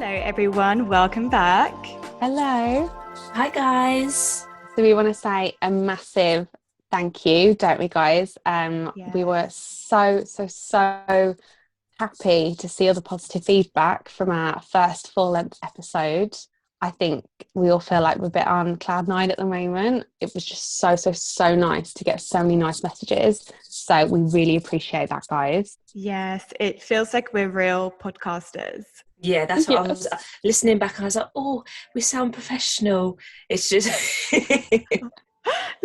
Hello everyone, welcome back. Hello. Hi guys. So we want to say a massive thank you, don't we guys? We were so happy to see all the positive feedback from our first full-length episode. I think we all feel like we're a bit on cloud nine at the moment. It was just so nice to get so many nice messages. So we really appreciate that, guys. Yes, it feels like we're real podcasters. Yeah, that's what I was listening back and I was like, oh, we sound professional. It's just Literally.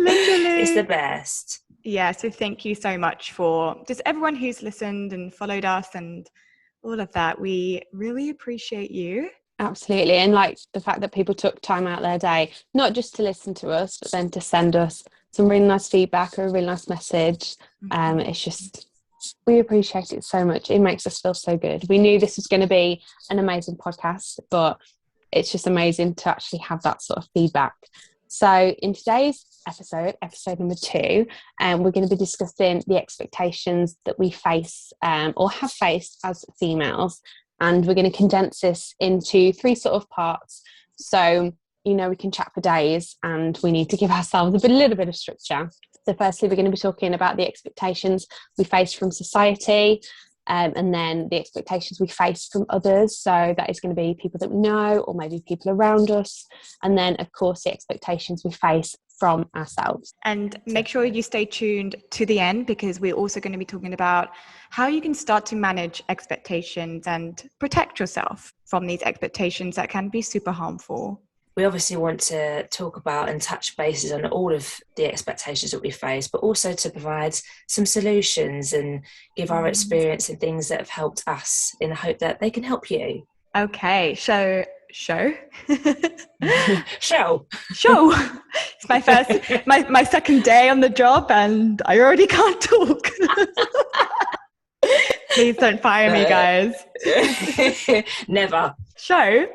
It's the best. Yeah, so thank you so much for just everyone who's listened and followed us and all of that. We really appreciate you. Absolutely. And like the fact that people took time out their day, not just to listen to us, but then to send us some really nice feedback or a really nice message. It's just, we appreciate it so much. It makes us feel so good. We knew this was going to be an amazing podcast, but it's just amazing to actually have that sort of feedback. So in today's episode number 2, we're going to be discussing the expectations that we face or have faced as females. And we're going to condense this into 3 sort of parts. So, we can chat for days and we need to give ourselves a little bit of structure. So firstly, we're going to be talking about the expectations we face from society, and then the expectations we face from others. So that is going to be people that we know or maybe people around us. And then, of course, the expectations we face from ourselves. And make sure you stay tuned to the end, because we're also going to be talking about how you can start to manage expectations and protect yourself from these expectations that can be super harmful. We obviously want to talk about and touch bases on all of the expectations that we face, but also to provide some solutions and give our experience and things that have helped us in the hope that they can help you. Okay, show. Show. It's my first, my second day on the job and I already can't talk. Please don't fire me, guys. Never. Show.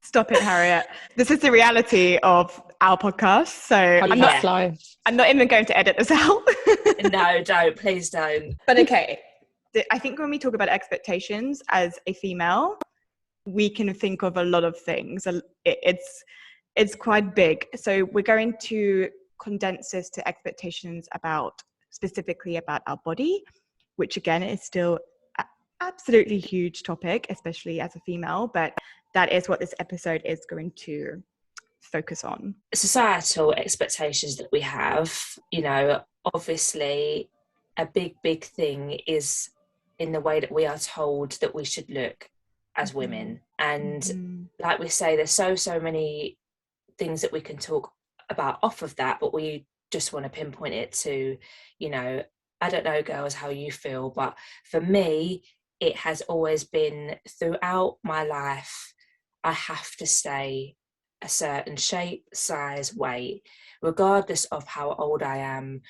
Stop it, Harriet. This is the reality of our podcast. So I'm not even going to edit this out. No, don't. Please don't. But okay. I think when we talk about expectations as a female, we can think of a lot of things. It's quite big. So we're going to condense this to expectations specifically about our body, which again is still an absolutely huge topic, especially as a female, but that is what this episode is going to focus on. Societal expectations that we have, obviously a big thing is in the way that we are told that we should look as women. And like we say, there's so many things that we can talk about off of that, but we just want to pinpoint it to, I don't know, girls, how you feel, but for me, it has always been throughout my life, I have to stay a certain shape, size, weight, regardless of how old I am,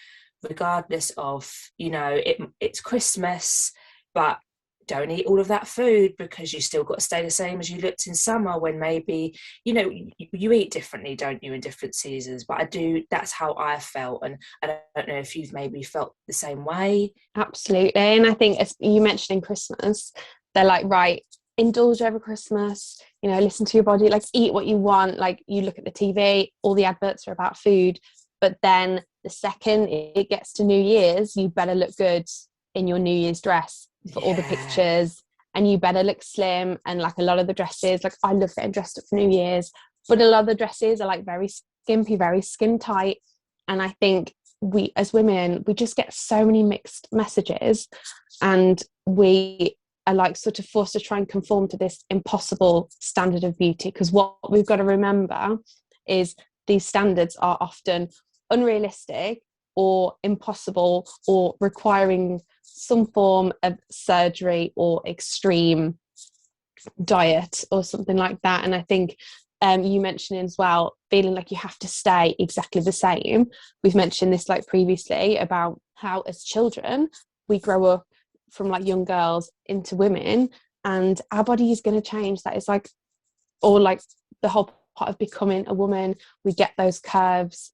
regardless of, it's Christmas, but don't eat all of that food because you still got to stay the same as you looked in summer, when maybe, you eat differently, don't you, in different seasons. But that's how I felt. And I don't know if you've maybe felt the same way. Absolutely. And I think, as you mentioned in Christmas, they're like, right, indulge over Christmas, listen to your body, like eat what you want. Like you look at the TV, all the adverts are about food. But then the second it gets to New Year's, you better look good in your New Year's dress for all the pictures, and you better look slim. And like a lot of the dresses, like I love getting dressed up for New Year's, but a lot of the dresses are like very skimpy, very skin tight. And I think we as women, we just get so many mixed messages, and we are like sort of forced to try and conform to this impossible standard of beauty, because what we've got to remember is these standards are often unrealistic or impossible or requiring some form of surgery or extreme diet or something like that. And I think you mentioned as well, feeling like you have to stay exactly the same. We've mentioned this like previously about how as children we grow up from like young girls into women, and our body is going to change. That is like, or like the whole part of becoming a woman, we get those curves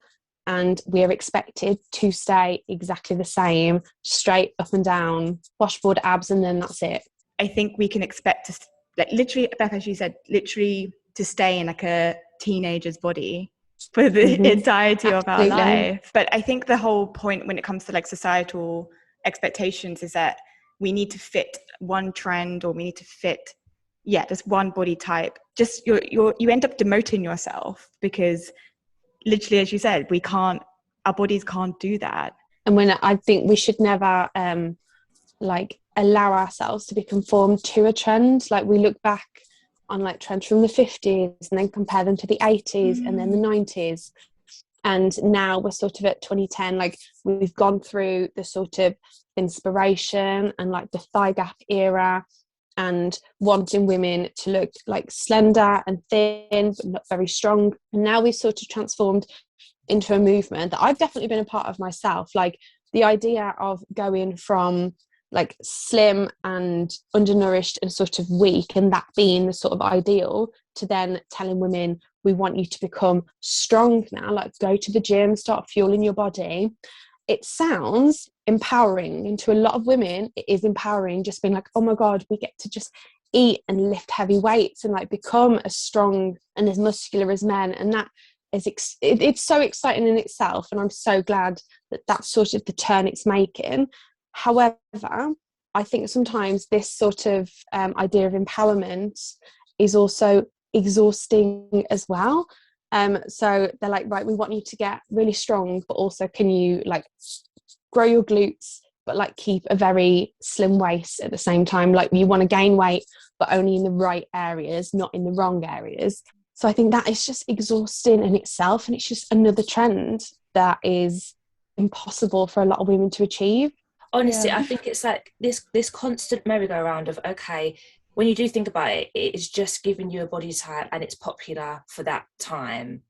and we are expected to stay exactly the same, straight up and down, washboard abs, and then that's it. I think we can expect like literally, Beth, as you said, literally to stay in like a teenager's body for the entirety of our life. But I think the whole point when it comes to like societal expectations is that we need to fit one trend, or we need to fit just one body type. Just you end up demoting yourself, because literally, as you said, our bodies can't do that. And when I think we should never like allow ourselves to be conformed to a trend. Like we look back on like trends from the 50s and then compare them to the 80s and then the 90s, and now we're sort of at 2010. Like we've gone through the sort of inspiration and like the thigh gap era, and wanting women to look like slender and thin but not very strong. And now we've sort of transformed into a movement that I've definitely been a part of myself, like the idea of going from like slim and undernourished and sort of weak, and that being the sort of ideal, to then telling women, we want you to become strong now, like go to the gym, start fueling your body. It sounds empowering, and to a lot of women it is empowering, just being like, oh my god, we get to just eat and lift heavy weights and like become as strong and as muscular as men. And that is it's so exciting in itself, and I'm so glad that that's sort of the turn it's making. However, I think sometimes this sort of idea of empowerment is also exhausting as well. So they're like, right, we want you to get really strong, but also can you like grow your glutes but like keep a very slim waist at the same time? Like you want to gain weight but only in the right areas, not in the wrong areas. So I think that is just exhausting in itself, and it's just another trend that is impossible for a lot of women to achieve. Honestly, I think it's like this constant merry-go-round of, okay, when you do think about it, it's just giving you a body type and it's popular for that time.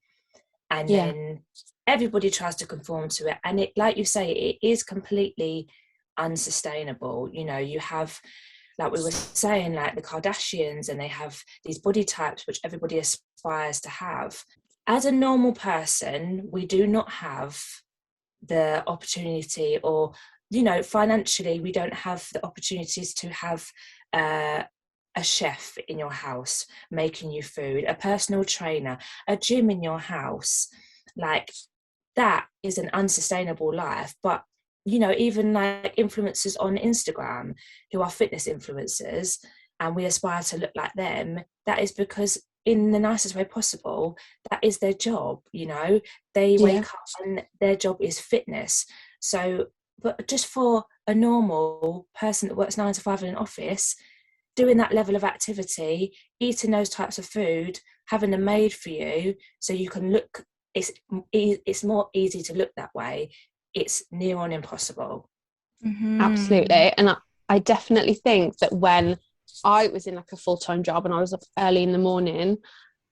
And then everybody tries to conform to it. And it, like you say, it is completely unsustainable. You know, you have, like we were saying, like the Kardashians, and they have these body types which everybody aspires to have. As a normal person, we do not have the opportunity, or you know, financially we don't have the opportunities to have a chef in your house making you food, a personal trainer, a gym in your house. Like that is an unsustainable life. But you know, even like influencers on Instagram who are fitness influencers, and we aspire to look like them, that is because in the nicest way possible, that is their job. You know, they wake up and their job is fitness. So but just for a normal person that works 9 to 5 in an office, doing that level of activity, eating those types of food, having them made for you so you can look, it's more easy to look that way. It's near on impossible. Absolutely. And I definitely think that when I was in like a full-time job and I was up early in the morning,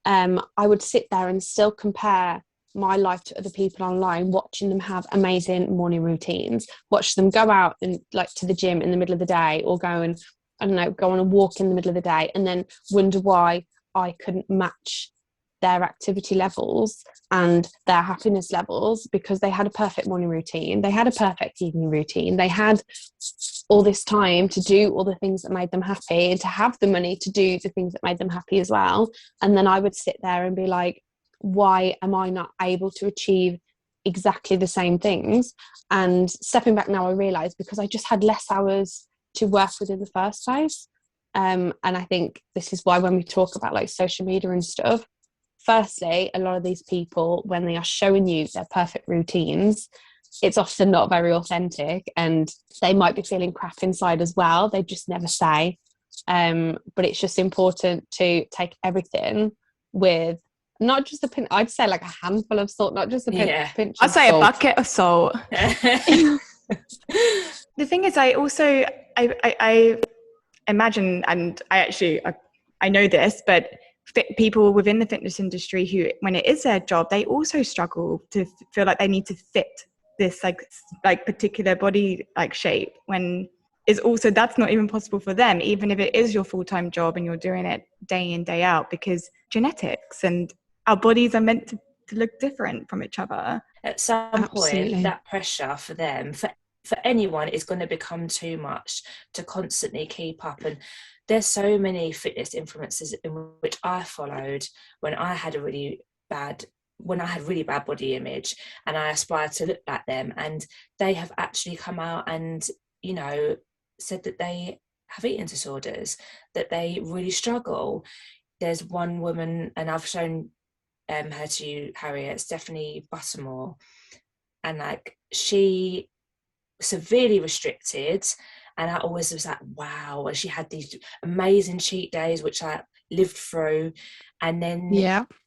I would sit there and still compare my life to other people online, watching them have amazing morning routines, watch them go out and like to the gym in the middle of the day, or go and, I don't know, go on a walk in the middle of the day, and then wonder why I couldn't match their activity levels and their happiness levels, because they had a perfect morning routine, they had a perfect evening routine, they had all this time to do all the things that made them happy and to have the money to do the things that made them happy as well. And then I would sit there and be like, why am I not able to achieve exactly the same things? And stepping back now, I realise because I just had less hours to work with in the first place. And I think this is why when we talk about like social media and stuff, firstly, a lot of these people, when they are showing you their perfect routines, it's often not very authentic, and they might be feeling crap inside as well. They just never say. But it's just important to take everything with not just a pinch, I'd say like a handful of salt, not just a pinch I'd say salt. a bucket of salt. The thing is, I imagine, and I know this, but people within the fitness industry who, when it is their job, they also struggle to feel like they need to fit this like particular body like shape, when is also that's not even possible for them, even if it is your full-time job and you're doing it day in, day out, because genetics and our bodies are meant to look different from each other. At some point, that pressure for them, for for anyone is going to become too much to constantly keep up. And there's so many fitness influencers in which I followed when I had really bad body image, and I aspired to look like them, and they have actually come out and, you know, said that they have eating disorders, that they really struggle. There's one woman, and I've shown her to you, Harriet, Stephanie Buttermore, and like, she severely restricted, and I always was like, wow. And she had these amazing cheat days which I lived through, and then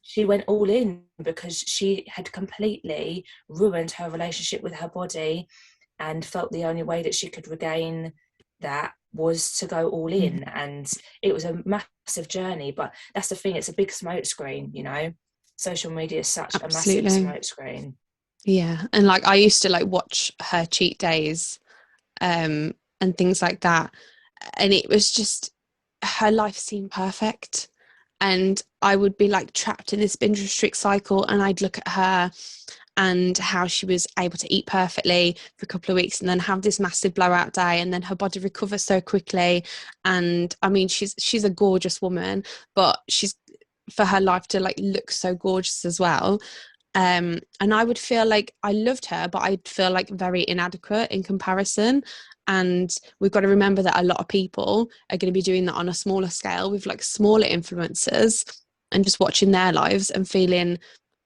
she went all in because she had completely ruined her relationship with her body and felt the only way that she could regain that was to go all in. And it was a massive journey, but that's the thing, it's a big smoke screen, you know. Social media is such a massive smoke screen. Yeah. And like, I used to like watch her cheat days and things like that, and it was just, her life seemed perfect, and I would be like trapped in this binge restrict cycle, and I'd look at her and how she was able to eat perfectly for a couple of weeks and then have this massive blowout day, and then her body recovers so quickly. And I mean, she's a gorgeous woman, but she's, for her life to like look so gorgeous as well, and I would feel like I loved her, but I'd feel like very inadequate in comparison. And we've got to remember that a lot of people are going to be doing that on a smaller scale with like smaller influencers, and just watching their lives and feeling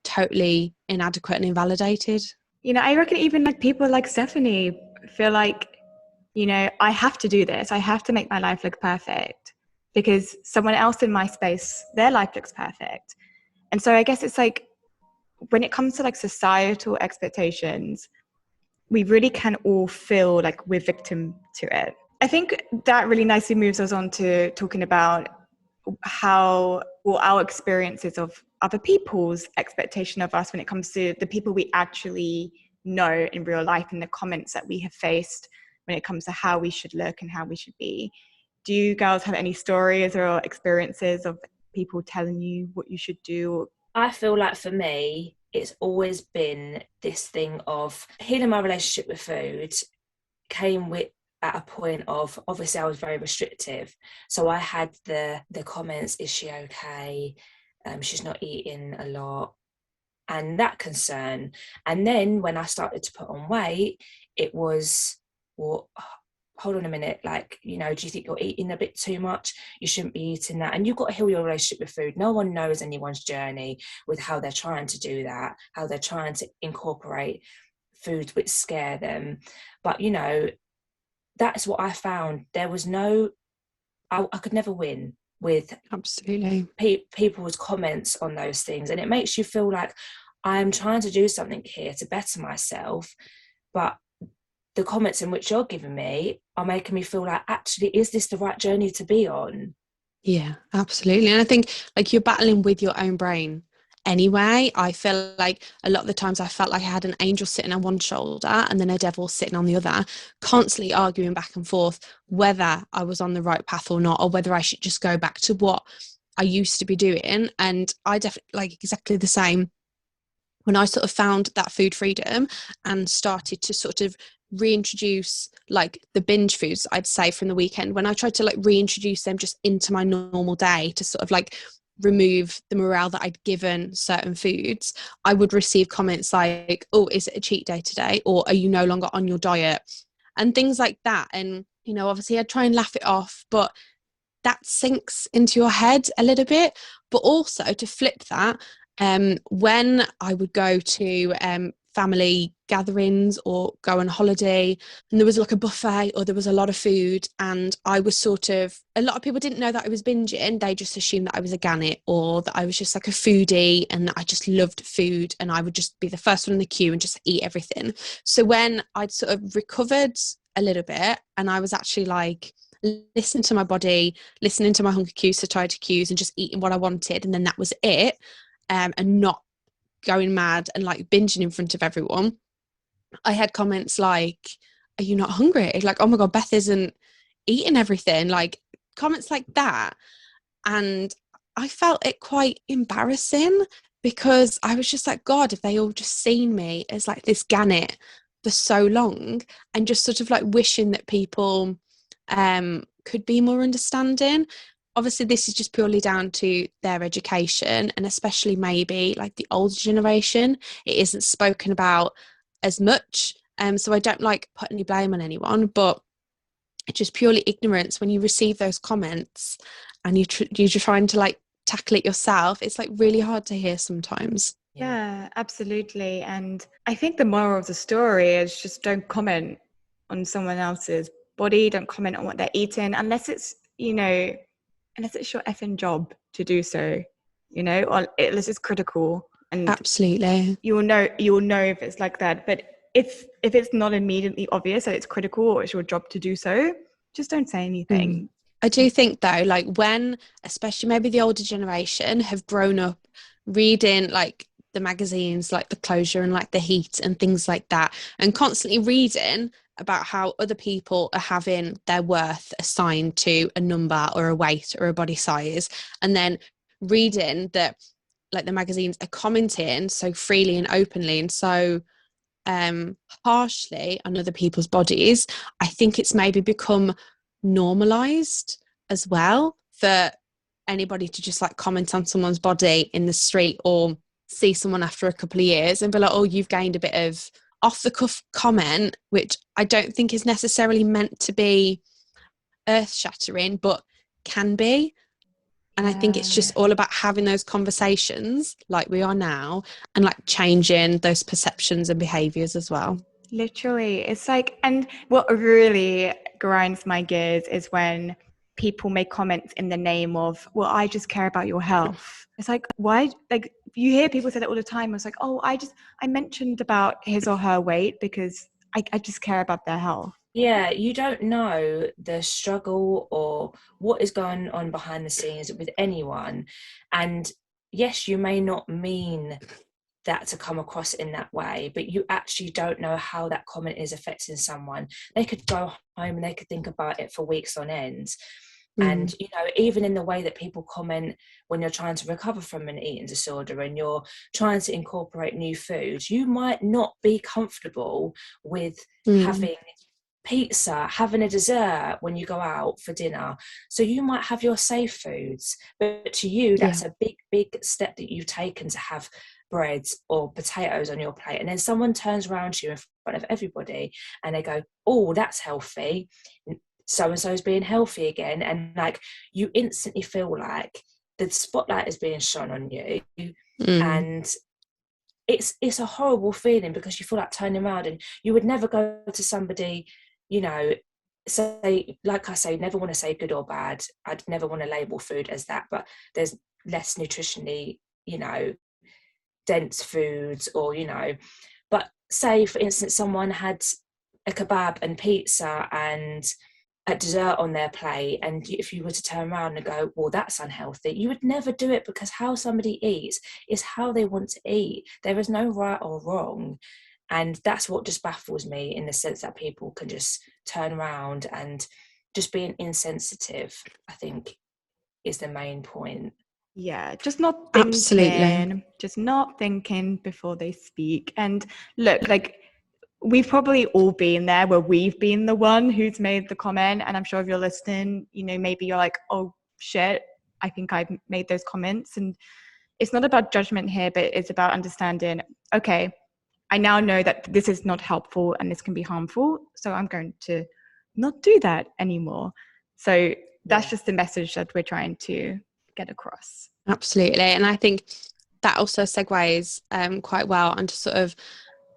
totally inadequate and invalidated. You know, I reckon even like people like Stephanie feel like, you know, I have to do this. I have to make my life look perfect because someone else in my space, their life looks perfect. And so I guess it's like, when it comes to like societal expectations, we really can all feel like we're victim to it. I think that really nicely moves us on to talking about how, or our experiences of other people's expectation of us when it comes to the people we actually know in real life, and the comments that we have faced when it comes to how we should look and how we should be. Do you girls have any stories or experiences of people telling you what you should do? I feel like for me, it's always been this thing of healing my relationship with food came with at a point of, obviously I was very restrictive. So I had the comments, is she okay? She's not eating a lot, and that concern. And then when I started to put on weight, it was, well, hold on a minute, like, you know, do you think you're eating a bit too much? You shouldn't be eating that. And you've got to heal your relationship with food. No one knows anyone's journey with how they're trying to do that, how they're trying to incorporate foods which scare them. But, you know, that's what I found. There was no, I could never win with absolutely people's comments on those things. And it makes you feel like I'm trying to do something here to better myself, but the comments in which you're giving me are making me feel like, actually, is this the right journey to be on? Yeah, absolutely. And I think like you're battling with your own brain anyway. I feel like a lot of the times I felt like I had an angel sitting on one shoulder and then a devil sitting on the other, constantly arguing back and forth whether I was on the right path or not, or whether I should just go back to what I used to be doing. And I definitely like exactly the same when I sort of found that food freedom and started to sort of reintroduce like the binge foods, I'd say, from the weekend, when I tried to like reintroduce them just into my normal day to sort of like remove the morale that I'd given certain foods, I would receive comments like, oh, is it a cheat day today? Or are you no longer on your diet? And things like that. And, you know, obviously I'd try and laugh it off, but that sinks into your head a little bit. But also to flip that, when I would go to family gatherings or go on holiday and there was like a buffet or there was a lot of food, and I was sort of, a lot of people didn't know that I was binging. They just assumed that I was a gannet, or that I was just like a foodie and that I just loved food and I would just be the first one in the queue and just eat everything. So when I'd sort of recovered a little bit and I was actually like listening to my body, listening to my hunger cues, satiety cues, and just eating what I wanted, and then that was it, and not going mad and like binging in front of everyone, I had comments like, are you not hungry? Like, oh my God, Beth isn't eating everything. Like comments like that. And I felt it quite embarrassing because I was just like, God, if they all just seen me as like this gannet for so long, and just sort of like wishing that people could be more understanding. Obviously this is just purely down to their education, and especially maybe like the older generation, it isn't spoken about as much, so I don't like put any blame on anyone, but it's just purely ignorance. When you receive those comments and you're trying to like tackle it yourself, it's like really hard to hear sometimes. Yeah, absolutely. And I think the moral of the story is just don't comment on someone else's body, don't comment on what they're eating, unless it's, unless it's your effing job to do so, or unless it's critical. And absolutely, you'll know if it's like that. But if it's not immediately obvious that it's critical or it's your job to do so, just don't say anything. I do think though, like when, especially maybe the older generation have grown up reading like the magazines like the Closure and like the Heat and things like that, and constantly reading about how other people are having their worth assigned to a number or a weight or a body size, and then reading that like the magazines are commenting so freely and openly and so harshly on other people's bodies, I think it's maybe become normalized as well for anybody to just like comment on someone's body in the street or see someone after a couple of years and be like, oh, you've gained a bit of off the cuff comment, which I don't think is necessarily meant to be earth shattering, but can be. And I think it's just all about having those conversations like we are now, and like changing those perceptions and behaviors as well. Literally, it's like, and what really grinds my gears is when people make comments in the name of, well, I just care about your health. It's like, why? Like, you hear people say that all the time. It's like, oh, I mentioned about his or her weight because I just care about their health. Yeah, you don't know the struggle or what is going on behind the scenes with anyone. And yes, you may not mean that to come across in that way, but you actually don't know how that comment is affecting someone. They could go home and they could think about it for weeks on end. And even in the way that people comment when you're trying to recover from an eating disorder and you're trying to incorporate new foods, you might not be comfortable with having pizza, having a dessert when you go out for dinner. So you might have your safe foods, but to you that's a big step that you've taken to have bread or potatoes on your plate, and then someone turns around to you in front of everybody and they go, oh, that's healthy, so and so's being healthy again, and like you instantly feel like the spotlight is being shone on you. And it's a horrible feeling because you feel like turning around, and you would never go to somebody, say, like I say, never want to say good or bad. I'd never want to label food as that, but there's less nutritionally, dense foods, or but say for instance someone had a kebab and pizza and a dessert on their plate, and if you were to turn around and go, well, that's unhealthy, you would never do it, because how somebody eats is how they want to eat. There is no right or wrong. And that's what just baffles me, in the sense that people can just turn around and just being insensitive, I think, is the main point. Yeah, just not thinking. Absolutely. Just not thinking before they speak. And look, like, we've probably all been there where we've been the one who's made the comment. And I'm sure if you're listening, maybe you're like, oh shit, I think I've made those comments. And it's not about judgment here, but it's about understanding, okay, I now know that this is not helpful and this can be harmful, so I'm going to not do that anymore. So that's just the message that we're trying to get across. Absolutely. And I think that also segues quite well onto sort of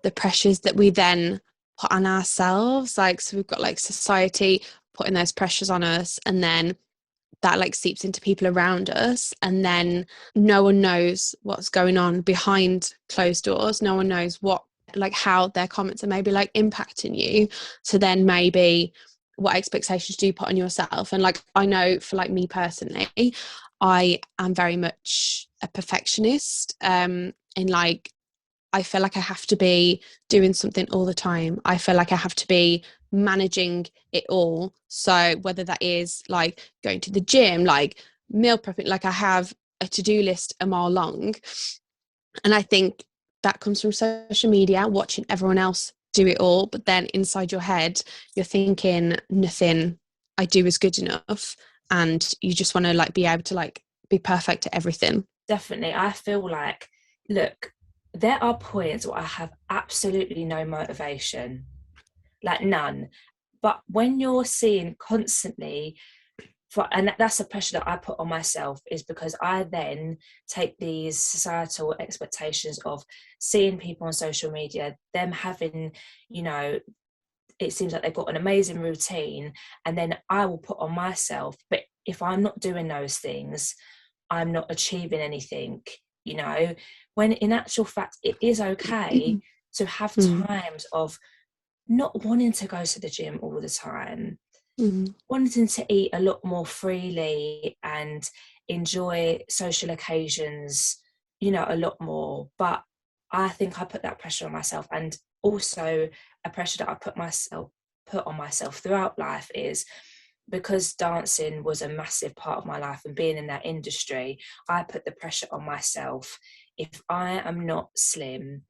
the pressures that we then put on ourselves. Like, so we've got like society putting those pressures on us, and then that like seeps into people around us, and then no one knows what's going on behind closed doors. No one knows what, like, how their comments are maybe like impacting you. So then maybe what expectations do you put on yourself? And like, I know for like me personally, I am very much a perfectionist, in like, I feel like I have to be doing something all the time. I feel like I have to be managing it all. So whether that is like going to the gym, like meal prepping, like I have a to-do list a mile long. And I think that comes from social media, watching everyone else do it all, but then inside your head you're thinking nothing I do is good enough, and you just want to like be able to like be perfect at everything. Definitely. I feel like, look, there are points where I have absolutely no motivation, like none. But when you're seeing constantly, and that's the pressure that I put on myself, is because I then take these societal expectations of seeing people on social media, them having, you know, it seems like they've got an amazing routine, and then I will put on myself, but if I'm not doing those things, I'm not achieving anything, you know, when in actual fact it is okay to have times of not wanting to go to the gym all the time, wanting to eat a lot more freely and enjoy social occasions, you know, a lot more. But I think I put that pressure on myself, and also a pressure that I put on myself throughout life is because dancing was a massive part of my life and being in that industry, I put the pressure on myself. If I am not slim,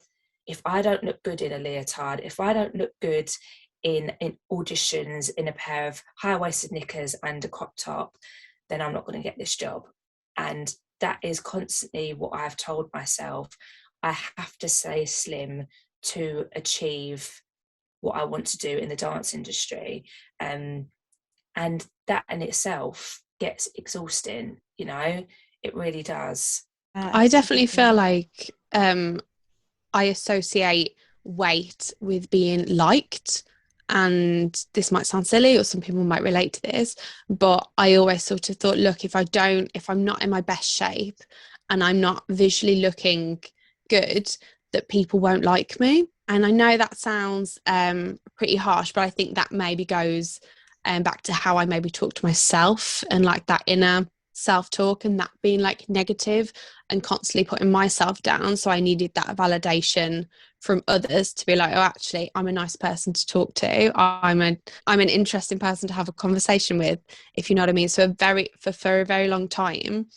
if I don't look good in a leotard, if I don't look good in auditions in a pair of high-waisted knickers and a crop top, then I'm not going to get this job. And that is constantly what I've told myself. I have to stay slim to achieve what I want to do in the dance industry. And that in itself gets exhausting, you know, it really does. I definitely feel like I associate weight with being liked, and this might sound silly or some people might relate to this, but I always sort of thought, look, if I'm not in my best shape and I'm not visually looking good, that people won't like me. And I know that sounds pretty harsh, but I think that maybe goes back to how I maybe talk to myself, and like that inner self-talk, and that being like negative and constantly putting myself down. So I needed that validation from others to be like, oh, actually I'm a nice person to talk to, I'm an interesting person to have a conversation with, if you know what I mean. So for a very long time,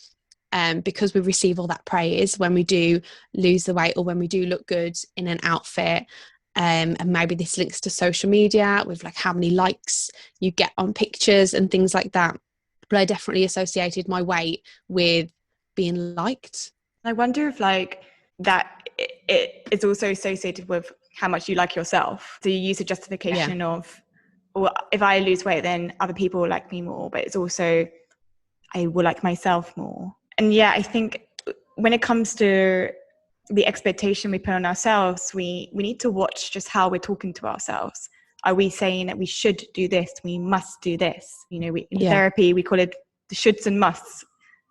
because we receive all that praise when we do lose the weight or when we do look good in an outfit, and maybe this links to social media with like how many likes you get on pictures and things like that, but I definitely associated my weight with being liked. I wonder if like that it's also associated with how much you like yourself. So you use a justification of, well, if I lose weight, then other people will like me more, but it's also I will like myself more. And yeah, I think when it comes to the expectation we put on ourselves, we need to watch just how we're talking to ourselves. Are we saying that we should do this? We must do this. You know, in therapy, we call it the shoulds and musts.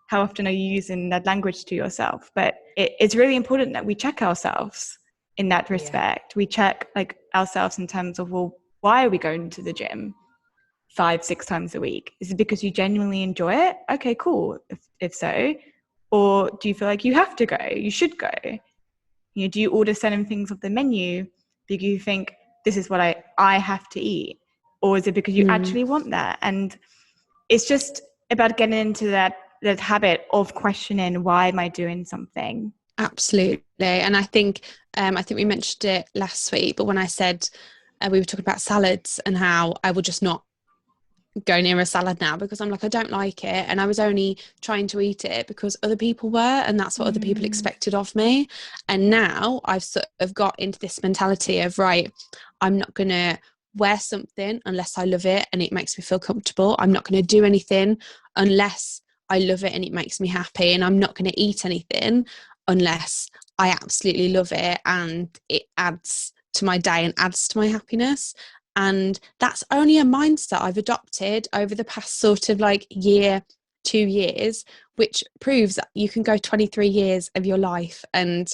How often are you using that language to yourself? But it's really important that we check ourselves in that respect. We check like ourselves in terms of, well, why are we going to the gym 5-6 times a week? Is it because you genuinely enjoy it? Okay, cool. If so, or do you feel like you have to go? You should go. You know, do you order certain things off the menu because you think this is what I have to eat, or is it because you actually want that? And it's just about getting into that habit of questioning, why am I doing something? Absolutely. And I think we mentioned it last week, but when I said we were talking about salads and how I will just not go near a salad now because I'm like, I don't like it, and I was only trying to eat it because other people were, and that's what other people expected of me. And now I've sort of got into this mentality of, right, I'm not gonna wear something unless I love it and it makes me feel comfortable. I'm not gonna do anything unless I love it and it makes me happy, and I'm not gonna eat anything unless I absolutely love it and it adds to my day and adds to my happiness. And that's only a mindset I've adopted over the past sort of like 2 years, which proves that you can go 23 years of your life and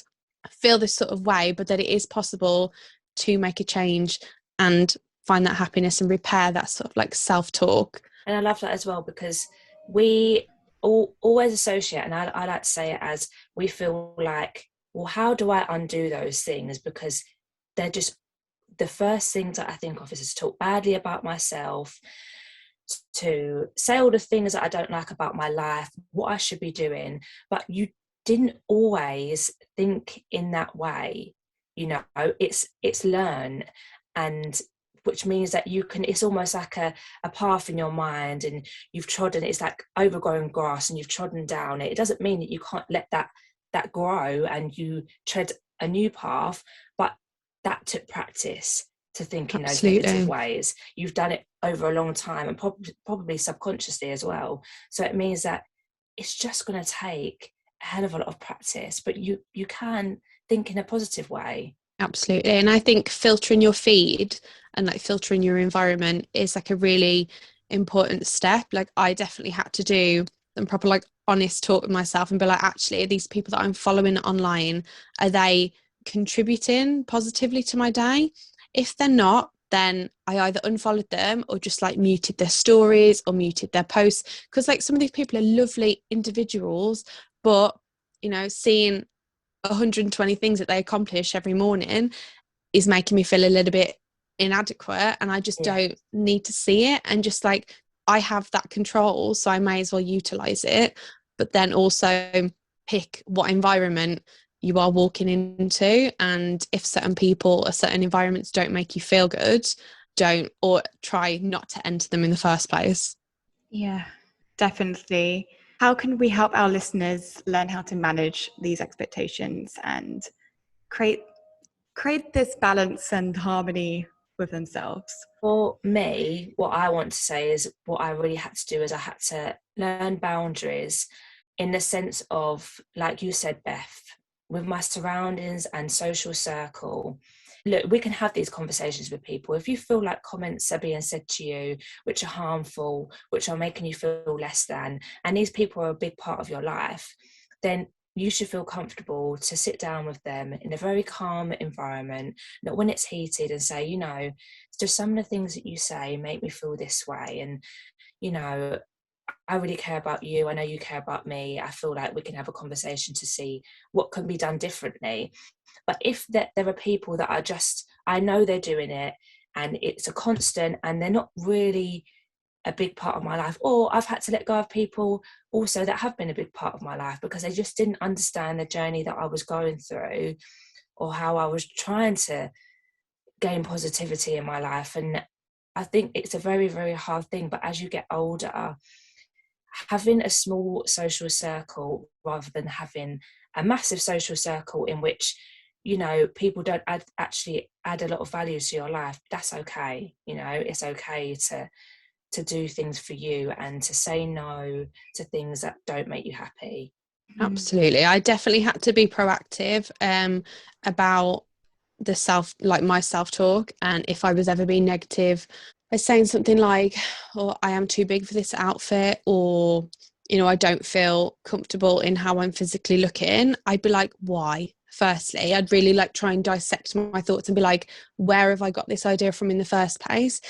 feel this sort of way, but that it is possible to make a change and find that happiness and repair that sort of like self-talk. And I love that as well, because we always associate, and I like to say it as, we feel like, well, how do I undo those things? Because they're just the first things that I think of is to talk badly about myself, to say all the things that I don't like about my life, what I should be doing. But you didn't always think in that way. you know, it's learn, and which means that you can, it's almost like a path in your mind, and you've trodden, it's like overgrown grass and you've trodden down it. It doesn't mean that you can't let that grow and you tread a new path, but that took practice to think in those negative ways. You've done it over a long time, and probably subconsciously as well. So it means that it's just going to take a hell of a lot of practice, but you can think in a positive way. Absolutely. And I think filtering your feed and like filtering your environment is like a really important step. Like I definitely had to do some proper like honest talk with myself and be like, actually, these people that I'm following online, are they contributing positively to my day? If they're not, then I either unfollowed them or just like muted their stories or muted their posts, because like some of these people are lovely individuals, but you know, seeing 120 things that they accomplish every morning is making me feel a little bit inadequate, and I just don't need to see it. And just like, I have that control, so I may as well utilize it, but then also pick what environment you are walking into. And if certain people or certain environments don't make you feel good, don't, or try not to enter them in the first place. Yeah, definitely. How can we help our listeners learn how to manage these expectations and create this balance and harmony with themselves? For me, what I want to say is, what I really had to do is I had to learn boundaries, in the sense of, like you said, Beth, with my surroundings and social circle. Look, we can have these conversations with people. If you feel like comments are being said to you which are harmful, which are making you feel less than, and these people are a big part of your life, then you should feel comfortable to sit down with them in a very calm environment, not when it's heated, and say, you know, just some of the things that you say make me feel this way, and you know, I really care about you, I know you care about me, I feel like we can have a conversation to see what can be done differently. But if there are people that are just, I know they're doing it and it's a constant and they're not really a big part of my life, or I've had to let go of people also that have been a big part of my life because they just didn't understand the journey that I was going through, or how I was trying to gain positivity in my life. And I think it's a very, very hard thing, but as you get older, having a small social circle rather than having a massive social circle in which, you know, people don't actually add a lot of value to your life, that's okay. You know, it's okay to do things for you and to say no to things that don't make you happy. Absolutely. I definitely had to be proactive about my self-talk. And if I was ever being negative by saying something like, oh, I am too big for this outfit, or you know, I don't feel comfortable in how I'm physically looking, I'd be like, why? Firstly, I'd really like try and dissect my thoughts and be like, where have I got this idea from in the first place?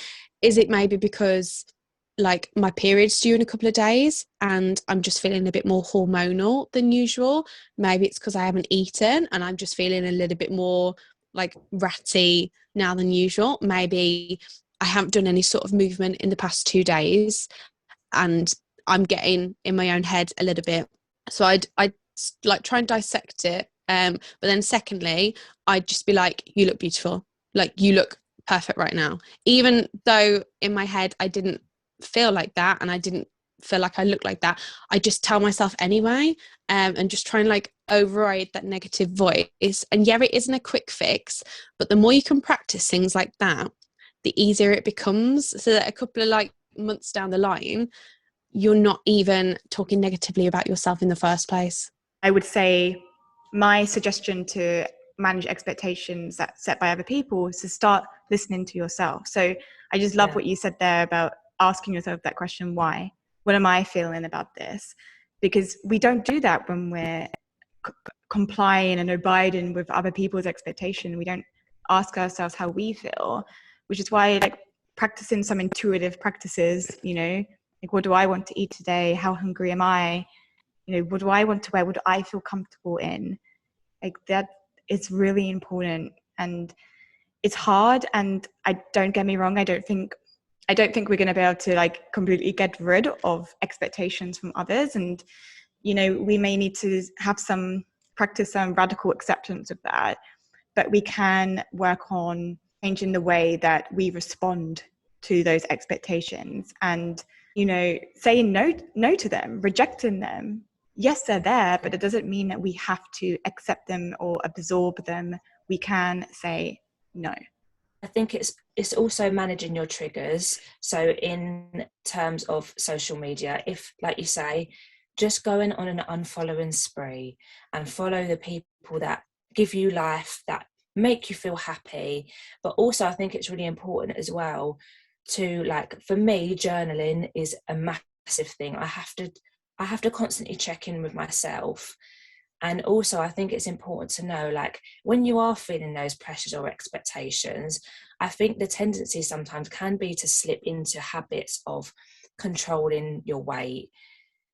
Is it maybe because like my period's due in a couple of days and I'm just feeling a bit more hormonal than usual? Maybe it's because I haven't eaten and I'm just feeling a little bit more like ratty now than usual. Maybe I haven't done any sort of movement in the past 2 days and I'm getting in my own head a little bit. So I'd like try and dissect it. But then secondly, I'd just be like, you look beautiful. Like, you look perfect right now. Even though in my head I didn't feel like that and I didn't feel like I looked like that, I just tell myself anyway, and just try and like override that negative voice. And yeah, it isn't a quick fix, but the more you can practice things like that, the easier it becomes, so that a couple of like months down the line, you're not even talking negatively about yourself in the first place. I would say my suggestion to manage expectations that's set by other people is to start listening to yourself. So I just love what you said there about asking yourself that question, why? What am I feeling about this? Because we don't do that when we're complying and abiding with other people's expectation. We don't ask ourselves how we feel, which is why like practicing some intuitive practices, you know, like what do I want to eat today? How hungry am I? You know, what do I want to wear? What do I feel comfortable in? Like that is really important, and it's hard. And don't get me wrong, I don't think we're going to be able to like completely get rid of expectations from others. And, you know, we may need to have some practice some radical acceptance of that. but we can work on changing the way that we respond to those expectations and, you know, saying no to them, rejecting them. Yes, they're there, but it doesn't mean that we have to accept them or absorb them. We can say no. I think it's also managing your triggers. So in terms of social media, if, like you say, just going on an unfollowing spree and follow the people that give you life, that make you feel happy. But also I think it's really important as well to, like, for me, journaling is a massive thing. I have to constantly check in with myself. And also I think it's important to know, like, when you are feeling those pressures or expectations, I think the tendency sometimes can be to slip into habits of controlling your weight.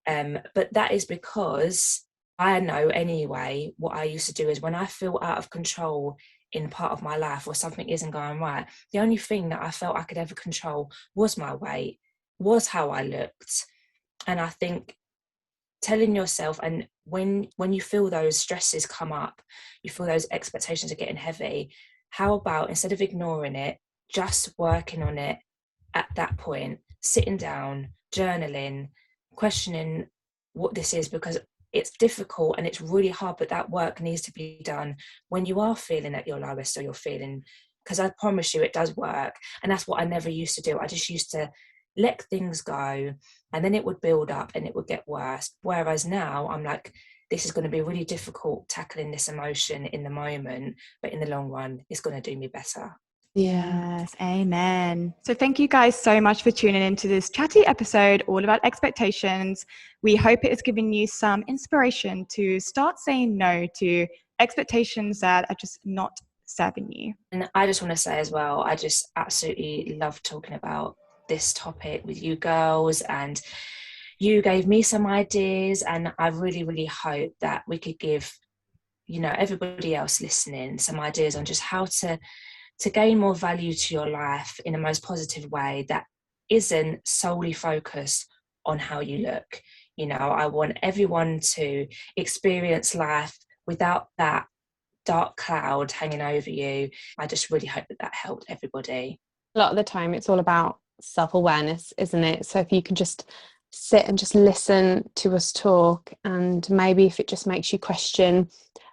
But that is because I know anyway, what I used to do is when I feel out of control in part of my life or something isn't going right, the only thing that I felt I could ever control was my weight, was how I looked. And I think telling yourself, and when you feel those stresses come up, you feel those expectations are getting heavy, how about instead of ignoring it, just working on it at that point, sitting down, journaling, questioning what this is, because it's difficult and it's really hard, but that work needs to be done when you are feeling at your lowest, or you're feeling, because I promise you it does work. And that's what I never used to do. I just used to let things go, and then it would build up and it would get worse. Whereas now I'm like, this is going to be really difficult tackling this emotion in the moment, but in the long run, it's going to do me better. Yes, amen. So thank you guys so much for tuning into this chatty episode all about expectations. We hope it has given you some inspiration to start saying no to expectations that are just not serving you. And I just want to say as well, I just absolutely love talking about this topic with you girls, and you gave me some ideas, and I really, really hope that we could give, you know, everybody else listening some ideas on just how to gain more value to your life in a most positive way that isn't solely focused on how you look. You know, I want everyone to experience life without that dark cloud hanging over you. I just really hope that helped everybody. A lot of the time it's all about self-awareness, isn't it? So if you can just sit and just listen to us talk, and maybe if it just makes you question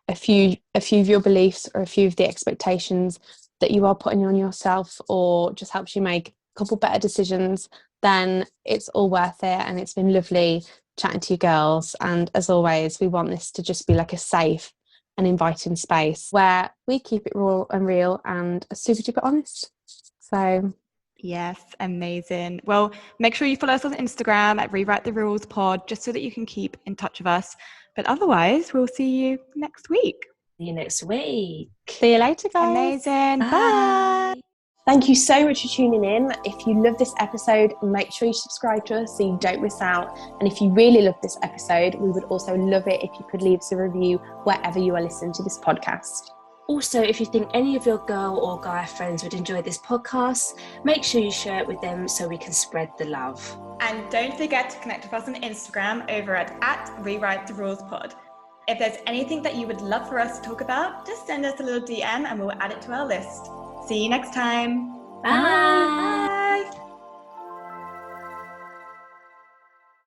a few of your beliefs or a few of the expectations that you are putting on yourself, or just helps you make a couple better decisions, then it's all worth it. And it's been lovely chatting to you girls, and as always, we want this to just be like a safe and inviting space where we keep it raw and real and super duper honest. So yes, amazing. Well, make sure you follow us on Instagram at Rewrite the Rules Pod, just so that you can keep in touch with us. But otherwise, we'll see you next week. See you next week. See you later, guys. Amazing. Bye. Thank you so much for tuning in. If you love this episode, make sure you subscribe to us so you don't miss out. And if you really love this episode, we would also love it if you could leave us a review wherever you are listening to this podcast. Also, if you think any of your girl or guy friends would enjoy this podcast, make sure you share it with them so we can spread the love. And don't forget to connect with us on Instagram over at Rewrite the Rules Pod. If there's anything that you would love for us to talk about, just send us a little DM and we'll add it to our list. See you next time. Bye.